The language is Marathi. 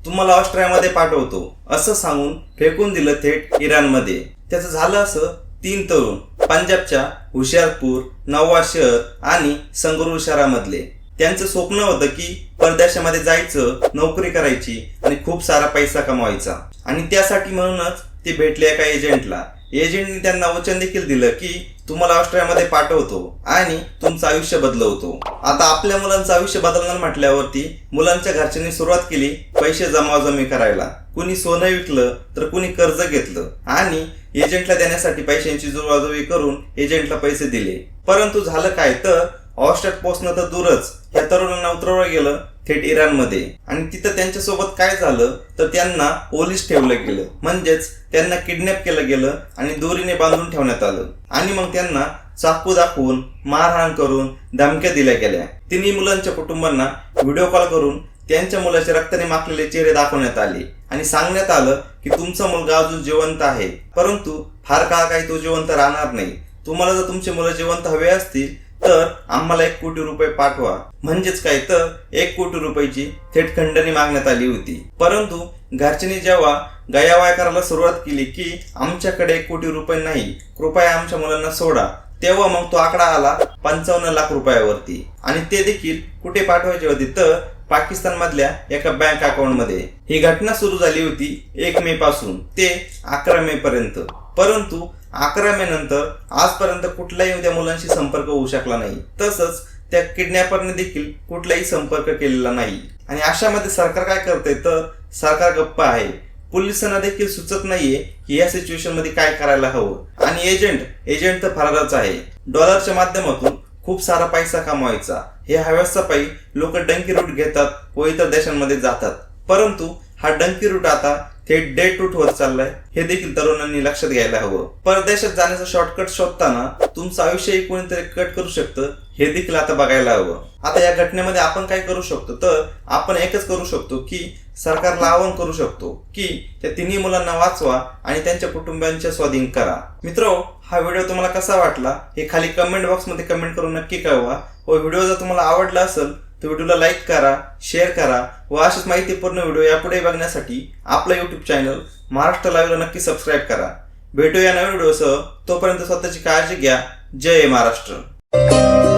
तुम्हाला ऑस्ट्रियामध्ये पाठवतो असं सांगून फेकून दिलं थेट इराणमध्ये। त्याचं झालं असं, 3 तरुण पंजाबच्या हुशियारपूर, नवाज शहर आणि संगरूर शहरामधले। त्यांचं स्वप्न होतं की परदेशामध्ये जायचं, नोकरी करायची आणि खूप सारा पैसा कमवायचा। आणि त्यासाठी म्हणूनच ते भेटले एका एजंटला। एजंटने त्यांना वचन देखील दिलं की तुम्हाला ऑस्ट्रियामध्ये पाठवतो आणि तुमचं आयुष्य बदलवतो। आता आपल्या मुलांचं आयुष्य बदलणार म्हटल्यावरती मुलांच्या घरच्यांनी सुरुवात केली पैसे जमावजमी करायला। कुणी सोनं विकलं तर कुणी कर्ज घेतलं आणि एजंटला देण्यासाठी पैशांची जुळवाजुळवी करून एजंटला पैसे दिले। परंतु झालं काय तर ऑस्ट्रियात पोहोचणं तर दूरच, या तरुणांना उतरवलं गेलं थेट इराणमध्ये। आणि तिथं त्यांच्यासोबत काय झालं तर त्यांना पोलीस ठेवलं गेलं, म्हणजेच त्यांना किडनॅप केलं गेलं आणि दोरीने बांधून ठेवण्यात आलं। आणि मग त्यांना चाकू दाखवून मारहाण करून धमक्या दिल्या गेल्या। तिन्ही मुलांच्या कुटुंबांना व्हिडिओ कॉल करून त्यांच्या मुलाचे रक्ताने माखलेले चेहरे दाखवण्यात आले आणि सांगण्यात आलं की तुमचा मुलगा अजून जिवंत आहे, परंतु फार काळ काही तो जिवंत राहणार नाही। तुम्हाला जर तुमचे मुलं जिवंत हवे असतील तर आम्हाला 1 कोटी रुपये पाठवा। म्हणजेच काय तर 1 कोटी रुपयाची थेट खंडणी मागण्यात आली होती। परंतु घरच्यांनी जेव्हा गयावया करायला सुरुवात केली की आमच्याकडे 1 कोटी रुपये नाही, कृपया आमच्या मुलांना सोडा, तेव्हा मग तो आकडा आला 55 लाख रुपयावरती। आणि ते देखील कुठे पाठवायचे होते तर पाकिस्तान मधल्या एका बँक अकाउंट मध्ये। ही घटना सुरू झाली होती 1 मे पासून ते 11 मे पर्यंत। परंतु 11 मे नंतर आजपर्यंत कुठलाही त्या मुलांशी संपर्क होऊ शकला नाही, तसंच त्या किडनॅपरने देखील कुठलाही संपर्क केलेला नाही। आणि अशामध्ये सरकार काय करते तर सरकार गप्प आहे। पोलिसांना देखील सुचत नाहीये की या सिच्युएशन मध्ये काय करायला हवं। आणि एजंट तर फरारच आहे। डॉलरच्या माध्यमातून खूप सारा पैसा कमवायचा, हे हव्यासा पायी लोक डंकी रूट घेतात व इतर देशांमध्ये जातात। परंतु हा डंकी रूट आता थेट डेट रूट होत चाललाय, हे देखील तरुणांनी लक्षात घ्यायला हवं। परदेशात जाण्याचा शॉर्टकट शोधताना तुमचं आयुष्यही कोणीतरी कट करू शकतं, हे देखील आता बघायला हवं। आता या घटनेमध्ये आपण काय करू शकतो तर आपण एकच करू शकतो की सरकारला आवाहन करू शकतो की त्या तिन्ही मुलांना वाचवा आणि त्यांच्या कुटुंबियांच्या स्वाधीन करा। मित्रो, हा व्हिडिओ तुम्हाला कसा वाटला हे खाली कमेंट बॉक्स मध्ये कमेंट करून नक्की कळवा। व व्हिडिओ जर तुम्हाला आवडला असेल तर व्हिडिओला लाईक करा, शेअर करा व अशाच माहितीपूर्ण व्हिडिओ यापुढे बघण्यासाठी आपला युट्यूब चॅनल महाराष्ट्र लाईव्हला नक्की सबस्क्राईब करा। भेटूया नवीन व्हिडिओसह, तोपर्यंत स्वतःची काळजी घ्या। जय महाराष्ट्र।